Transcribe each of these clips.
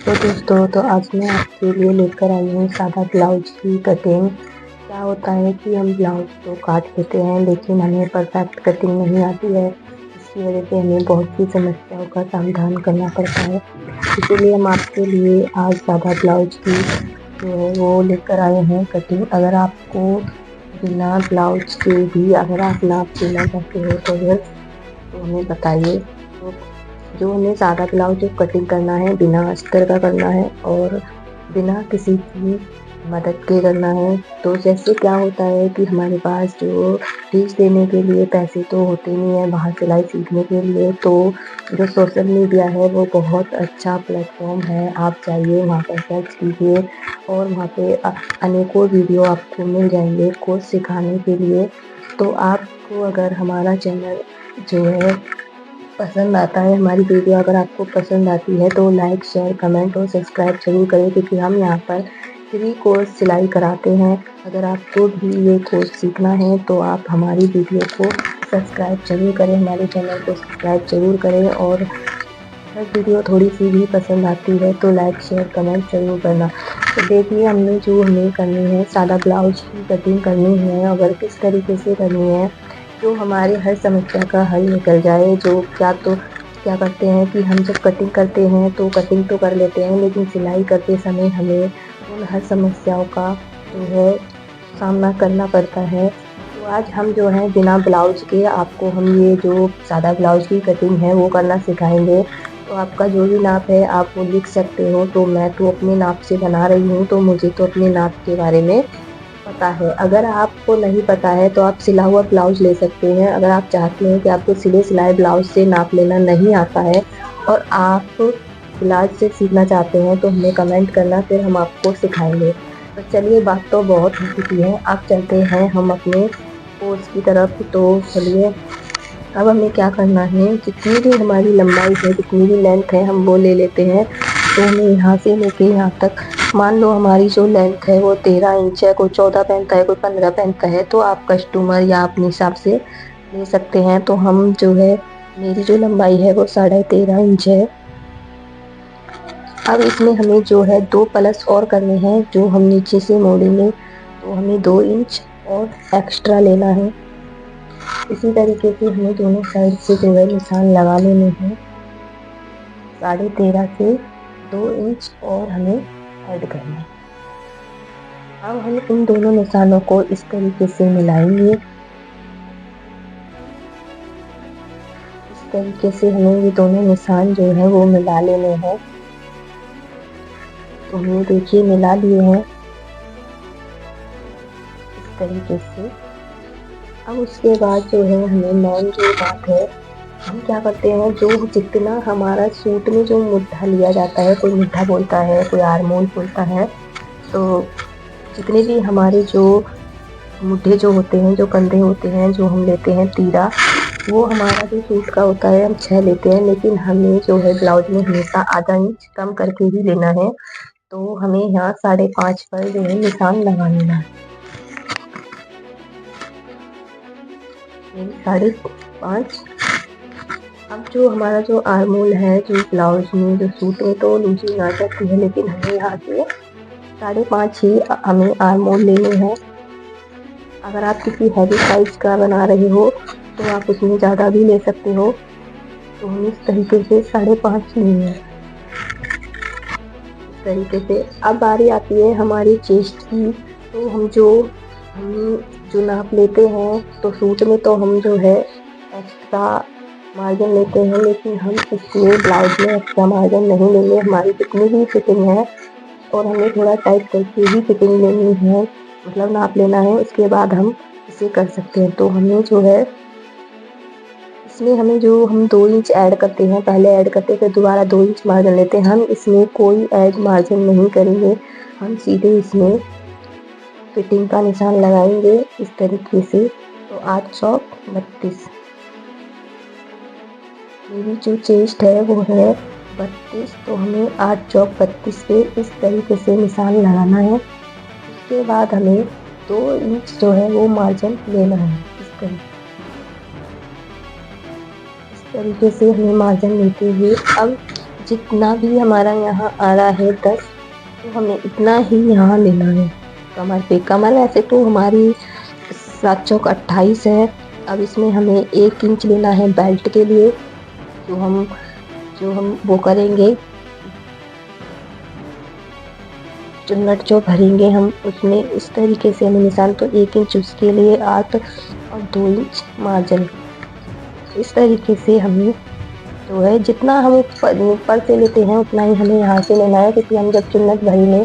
तो दोस्तों, तो आज मैं आपके लिए लेकर आई हूँ सादा ब्लाउज की कटिंग। क्या होता है कि हम ब्लाउज तो काट लेते हैं लेकिन हमें परफेक्ट कटिंग नहीं आती है। इसकी वजह से हमें बहुत सी समस्याओं का समाधान करना पड़ता है। इसीलिए हम आपके लिए आज सादा ब्लाउज की जो है वो लेकर आए हैं कटिंग। अगर आपको बिना ब्लाउज के भी अगर आप नाप देना चाहते हो तो हमें बताइए। तो जो हमें सादा ब्लाउज जो कटिंग करना है बिना अस्तर का करना है और बिना किसी की मदद के करना है। तो जैसे क्या होता है कि हमारे पास जो फीस देने के लिए पैसे तो होते नहीं है बाहर सिलाई सीखने के लिए, तो जो सोशल मीडिया है वो बहुत अच्छा प्लेटफॉर्म है। आप जाइए वहाँ पर सर्च कीजिए और वहाँ पे अनेकों वीडियो आपको मिल जाएंगे कोर्स सिखाने के लिए। तो आपको अगर हमारा चैनल जो है पसंद आता है, हमारी वीडियो अगर आपको पसंद आती है तो लाइक शेयर कमेंट और सब्सक्राइब जरूर करें, क्योंकि हम यहाँ पर फ्री कोर्स सिलाई कराते हैं। अगर आपको भी ये कोर्स सीखना है तो आप हमारी वीडियो को सब्सक्राइब जरूर करें, हमारे चैनल को सब्सक्राइब जरूर करें। और अगर वीडियो थोड़ी सी भी पसंद आती है तो लाइक शेयर कमेंट जरूर करना। तो देखिए, हमें करनी है सादा ब्लाउज की कटिंग करनी है। अगर किस तरीके से करनी है जो हमारे हर समस्या का हल निकल जाए। जो क्या करते हैं कि हम जब कटिंग करते हैं तो कटिंग तो कर लेते हैं, लेकिन सिलाई करते समय हमें उन हर समस्याओं का जो है सामना करना पड़ता है। तो आज हम जो है बिना ब्लाउज के आपको हम ये जो सादा ब्लाउज की कटिंग है वो करना सिखाएंगे। तो आपका जो भी नाप है आप वो लिख सकते हो। तो मैं तो अपने नाप से बना रही हूँ, तो मुझे तो अपने नाप के बारे में पता है। अगर आपको नहीं पता है तो आप सिला हुआ ब्लाउज ले सकते हैं। अगर आप चाहते हैं कि आपको सिले सिलाए ब्लाउज से नाप लेना नहीं आता है और आप ब्लाउज से सीखना चाहते हैं तो हमें कमेंट करना, फिर हम आपको सिखाएंगे। तो चलिए, बात तो बहुत हो चुकी है, अब चलते हैं हम अपने कोर्स की तरफ। तो चलिए, अब हमें क्या करना है, जितनी भी हमारी लंबाई है जितनी भी लेंथ है हम वो ले लेते हैं। तो हमें यहाँ से लेके यहाँ तक, मान लो हमारी जो लेंथ है वो 13 इंच है, कोई 14 पहनता है कोई 15 पहनता है, तो आप कस्टमर या अपने हिसाब से ले सकते हैं। तो हम जो है, मेरी जो लंबाई है वो 13.5 इंच है। अब इसमें हमें जो है 2 प्लस और करने हैं, जो हम नीचे से मोड़ेंगे तो हमें 2 इंच और एक्स्ट्रा लेना है। इसी तरीके से हमें दोनों साइड से जो है निशान लगा लेने हैं। 13.5 से 2 इंच और हमें ऐड करना है। अब हम इन दोनों निशानों को इस तरीके से मिलाएंगे। इस तरीके से हमें ये दोनों निशान जो है वो मिला लेने हैं। तो हमने देखिए मिला लिए हैं इस तरीके से। अब उसके बाद जो है हमें मेन जो बात है, हम क्या करते हैं, जो जितना हमारा सूट में जो मुद्दा लिया जाता है, कोई मुद्दा बोलता है कोई आर्मोल बोलता है, तो जितने भी हमारे जो मुद्दे जो होते हैं, जो कंधे होते हैं, जो हम लेते हैं तीरा, वो हमारा जो सूट का होता है हम 6 लेते हैं, लेकिन हमें जो है ब्लाउज में हमेशा आधा इंच कम करके ही लेना है। तो हमें यहाँ 5.5 पर जो है निशान लगा लेना है। 5.5। अब जो हमारा जो आर्मोल है, जो ब्लाउज में जो सूट में तो लूजिंग आ जाती है, लेकिन हमें यहाँ से 5.5 ही हमें आर्मोल लेने हैं। अगर आप किसी हैवी साइज का बना रहे हो तो आप उसमें ज़्यादा भी ले सकते हो। तो हम इस तरीके से 5.5 लेंगे इस तरीके से। अब बारी आती है हमारी चेस्ट की। तो हम जो नाप लेते हैं, तो सूट में तो हम जो है एक्स्ट्रा मार्जिन लेते हैं, लेकिन हम इसमें ब्लाउज में एक्स्ट्रा मार्जिन नहीं लेंगे। हमारी जितनी भी फिटिंग है और हमें थोड़ा टाइट करके ही फिटिंग लेनी है, मतलब नाप लेना है, उसके बाद हम इसे कर सकते हैं। तो हमें जो है इसमें हम 2 इंच ऐड करते हैं, पहले ऐड करते फिर दोबारा 2 इंच मार्जिन लेते हैं। हम इसमें कोई ऐड मार्जिन नहीं करेंगे, हम सीधे इसमें फिटिंग का निशान लगाएंगे इस तरीके से। तो 8 चौक 32, मेरी जो चेस्ट है वो है 32, तो हमें 8 चौक 32 पे इस तरीके से निशान लगाना है। उसके बाद हमें 2 इंच जो है वो मार्जिन लेना है। इस तरीके से हमें मार्जिन लेते हुए अब जितना भी हमारा यहाँ आ रहा है 10, तो हमें इतना ही यहाँ लेना है कमर पे। कमर वैसे तो हमारी 7 चौक 28 है। अब इसमें हमें 1 इंच लेना है बेल्ट के लिए, जो हम वो करेंगे, चुन्नट जो भरेंगे हम उसमें इस तरीके से हमें निशान, तो 1 इंच उसके लिए आर्क और 2 इंच मार्जिन। इस तरीके से हमें जो है जितना हम ऊपर से लेते हैं उतना ही हमें यहाँ से लेना है, क्योंकि हम जब चुन्नट भरेंगे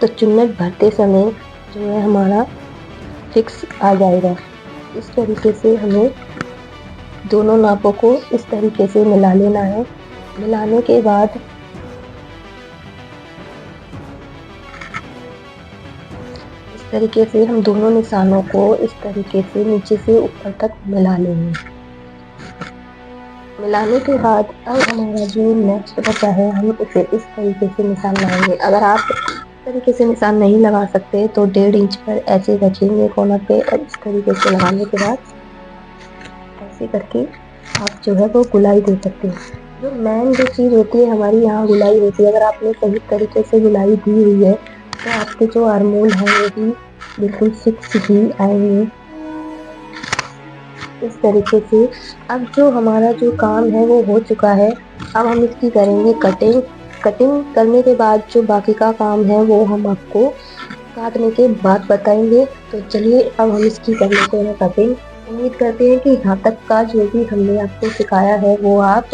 तो चुन्नट भरते समय जो है हमारा फिक्स आ जाएगा। इस तरीके से हमें दोनों नापों को इस तरीके से मिला लेना है। मिलाने के बाद इस तरीके से हम दोनों निशानों को इस तरीके से नीचे से ऊपर तक मिला लेंगे। मिलाने के बाद अब हमारा जो नेक्स्ट बचा है हम उसे इस तरीके से निशान लगाएंगे। अगर आप इस तरीके से निशान नहीं लगा सकते तो 1.5 इंच पर ऐसे रखेंगे कॉर्नर पे, और इस तरीके से लगाने के बाद ऐसे करके आप जो है वो गुलाई दे सकते हैं। जो मेन जो चीज़ होती है हमारी यहाँ गुलाई होती है। अगर आपने सही तरीके से गुलाई दी हुई है तो आपके जो आर्मोल हैं वो भी बिल्कुल फिक्स ही आएंगे इस तरीके से। अब जो हमारा जो काम है वो हो चुका है। अब हम इसकी करेंगे कटिंग। कटिंग करने के बाद जो बाकी का काम है वो हम आपको काटने के बाद बताएंगे। तो चलिए अब हम इसकी कर लेते हैं कटिंग। उम्मीद करते हैं कि यहाँ तक का जो भी हमने आपको सिखाया है वो आप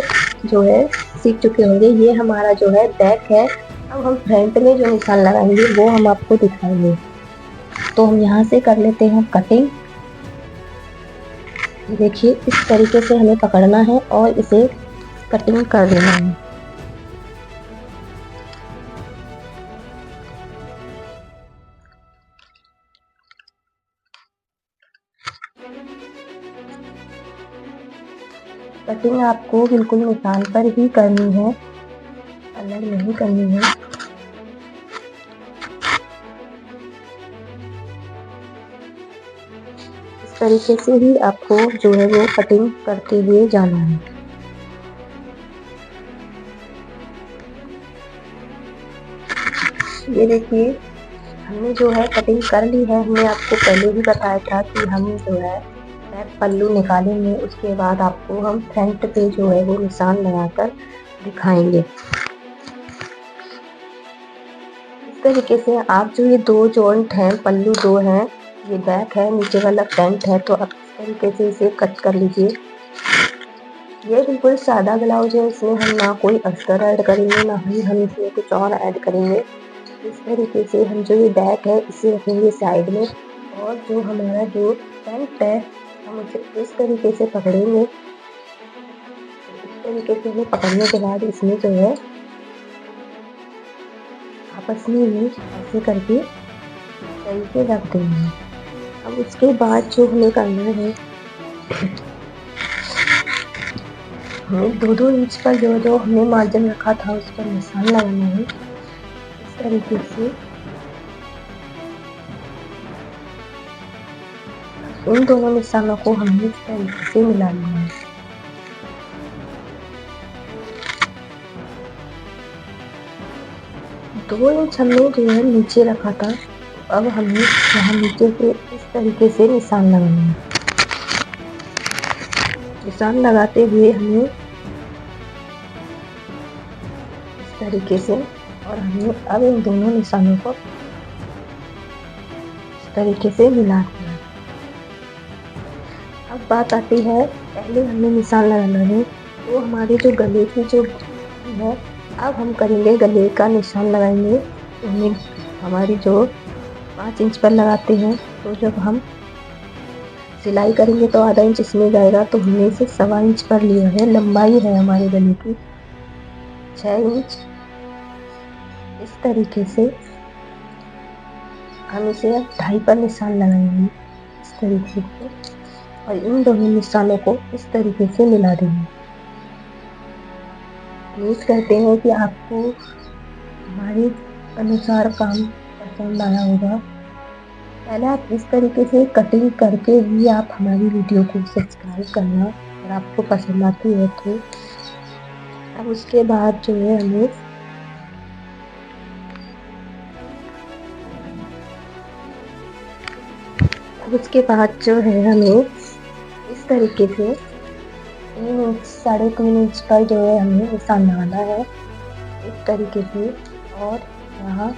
जो है सीख चुके होंगे। ये हमारा जो है बैक है। अब हम फ्रंट में जो निशान लगाएंगे वो हम आपको दिखाएंगे। तो हम यहाँ से कर लेते हैं कटिंग। देखिए इस तरीके से हमें पकड़ना है और इसे कटिंग कर लेना है। कटिंग आपको बिल्कुल निशान पर ही करनी है, अलग नहीं करनी है। इस तरीके से ही आपको जो है वो कटिंग करते हुए जाना है। ये देखिए हमने जो है कटिंग कर ली है। हमने आपको पहले भी बताया था कि हम जो है बैक पल्लू निकालेंगे, उसके बाद आपको हम फ्रंट पे जो है वो निशान लगाकर दिखाएंगे। इस तरीके से आप जो ये 2 जॉइंट हैं, पल्लू 2 हैं, ये बैक है, नीचे वाला फ्रंट है, तो आप इस तरीके से इसे कट कर लीजिए। ये बिल्कुल सादा ब्लाउज है, इसमें हम ना कोई अस्तर ऐड करेंगे ना ही हम इसमें कुछ और ऐड करेंगे। इस तरीके से हम जो ये बैक है इसे रखेंगे साइड में, और जो हमारा जो फ्रंट है हम उसे इस तरीके से पकड़ेंगे। इस तरीके से हमें पकड़ने के बाद इसमें जो है आपस में ही ऐसे करके सही से रख देंगे। अब उसके बाद जो हमें करना है, हमें 2-2 इंच पर जो हमने मार्जिन रखा था उस पर निशान लगाना है। इस तरीके से इन दोनों निशानों को हमें इस तरीके से मिला लेना है। दो इंच हमने जो है नीचे रखा था, अब हमें यहाँ नीचे से इस तरीके से निशान लगाना है। निशान लगाते हुए हमें इस तरीके से, और हमें अब इन दोनों निशानों को इस तरीके से मिला देना है। अब बात आती है, पहले हमने निशान लगाना है तो हमारे जो गले की जो है, अब हम करेंगे गले का निशान लगाएंगे। तो हमें हमारी जो 5 इंच पर लगाते हैं, तो जब हम सिलाई करेंगे तो आधा इंच इसमें जाएगा, तो हमने इसे 1.25 इंच पर लिया है। लंबाई है हमारे गले की 6 इंच। इस तरीके से हम इसे अब 2.5 पर निशान लगाएंगे इस तरीके से, और इन दोनों निशानों को इस तरीके से मिला देंगे। उम्मीद करते हैं कि आपको हमारे अनुसार काम पसंद आया होगा। पहले आप इस तरीके से कटिंग करके ही आप हमारी वीडियो को सब्सक्राइब करना, अगर आपको पसंद आती है तो। अब उसके बाद जो है हमें जो है हमें इस तरीके से 3 इंच 3.5 इंच पर जो है हमें निशान लगाना है इस तरीके से, और यहाँ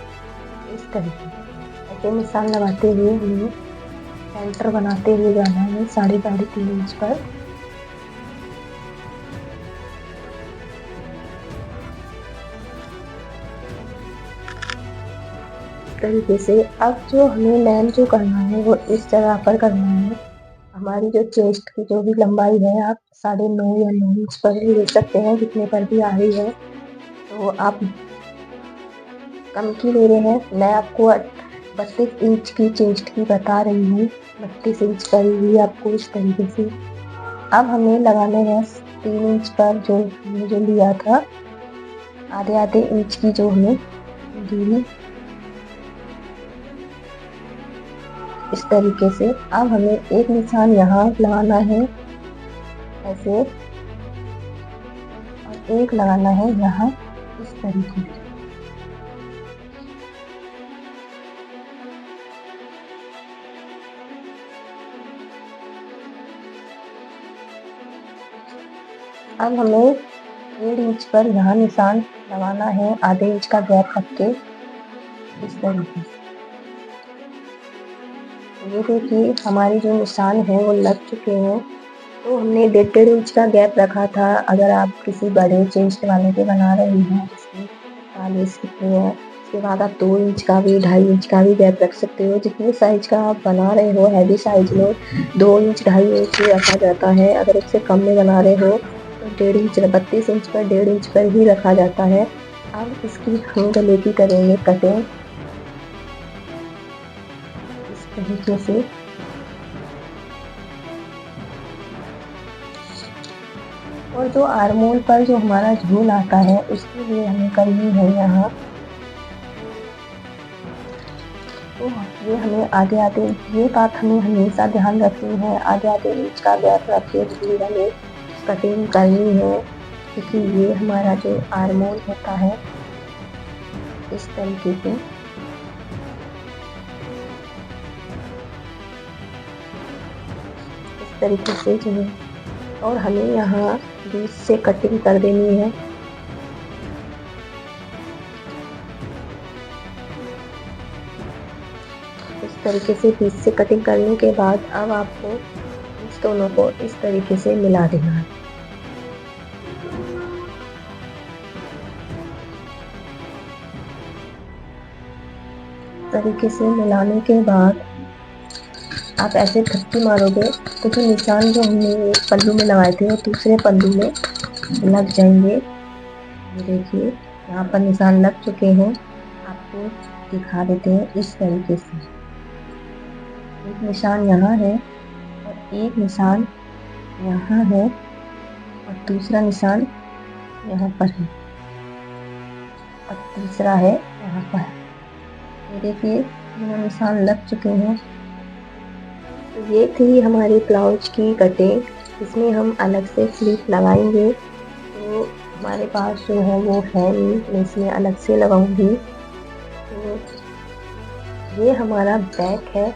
इस तरीके से ऐसे निशान लगाते हुए हमें सेंटर बनाते हुए जाना है 3.5 इंच पर। तरीके से अब जो हमें लाइन जो करना है वो इस जगह पर करना है। हमारी जो चेस्ट की जो भी लंबाई है आप 9.5 या 9 इंच पर भी ले सकते हैं, जितने पर भी आ रही है। तो आप कम की ले रहे हैं, मैं आपको 32 इंच की चेस्ट की बता रही हूँ। 32 इंच पर ही आपको इस तरीके से अब हमें लगाने हैं 3 इंच पर जो हमने जो लिया था, आधे इंच की जो हमें दूरी इस तरीके से। अब हमें एक निशान यहाँ लगाना है ऐसे, और एक लगाना है यहाँ इस तरीके से। अब हमें 1.5 इंच पर यहाँ निशान लगाना है, आधे इंच का गैप रख के इस तरीके से। ये देखिए हमारे जो निशान है वो लग चुके हैं। तो हमने 1.5 इंच का गैप रखा था। अगर आप किसी बड़े चेस्ट वाले के बना रही हैं जिसकी 40 कितनी है, उसके बाद आप 2 इंच का भी 2.5 इंच का भी गैप रख सकते हो। जितने साइज का आप बना रहे हो, हैवी साइज में 2 इंच 2.5 इंच ही रखा जाता है। अगर उससे कम में बना रहे हो तो 1.5 इंच 32 इंच पर 1.5 इंच पर ही रखा जाता है। अब इसकी हम गले की करेंगे कटिंग इस तरीके से। और जो आर्मोल पर जो हमारा झूल आता है उसके लिए हमें करनी है यहाँ, तो ये हमें आधे ये बात हमें हमेशा ध्यान रखनी है, आधे इंच का गैप रख के झूल हमें कटिंग करनी है, क्योंकि ये हमारा जो आर्मोल होता है इस तरीके से जो है। और हमें यहाँ बीच से कटिंग कर देनी है। इस तरीके से बीच से कटिंग करने के बाद अब आपको इस दोनों को इस तरीके से मिला देना है। तरीके से मिलाने के बाद आप ऐसे धक्की मारोगे तो जो निशान जो हमने एक पल्लू में लगाए थे वो दूसरे पल्लू में लग जाएंगे। ये देखिए यहाँ पर निशान लग चुके हैं। आपको दिखा देते हैं इस तरीके से। एक निशान यहाँ है और एक निशान यहाँ है और दूसरा निशान यहाँ पर है और तीसरा है यहाँ पर। ये देखिए दोनों निशान लग चुके हैं। तो ये थी हमारी ब्लाउज की कटिंग। इसमें हम अलग से स्लीव लगाएंगे, तो हमारे पास जो है वो है नहीं, मैं इसमें अलग से लगाऊंगी। तो ये हमारा बैक है,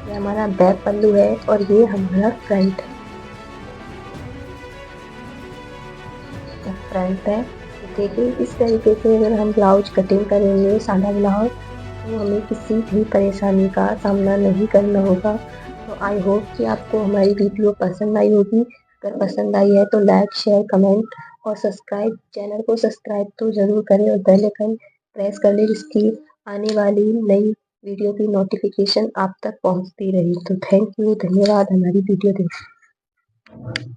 ये हमारा बैक पल्लू है और ये हमारा फ्रंट है। देखिए इस तरीके से अगर हम ब्लाउज कटिंग करेंगे, सादा ब्लाउज, तो हमें किसी भी परेशानी का सामना नहीं करना होगा। तो आई होप कि आपको हमारी वीडियो पसंद आई होगी। अगर पसंद आई है तो लाइक शेयर कमेंट और सब्सक्राइब, चैनल को सब्सक्राइब तो ज़रूर करें और बेल आइकन प्रेस कर लें, जिसकी आने वाली नई वीडियो की नोटिफिकेशन आप तक पहुंचती रही। तो थैंक यू, धन्यवाद हमारी वीडियो देखने।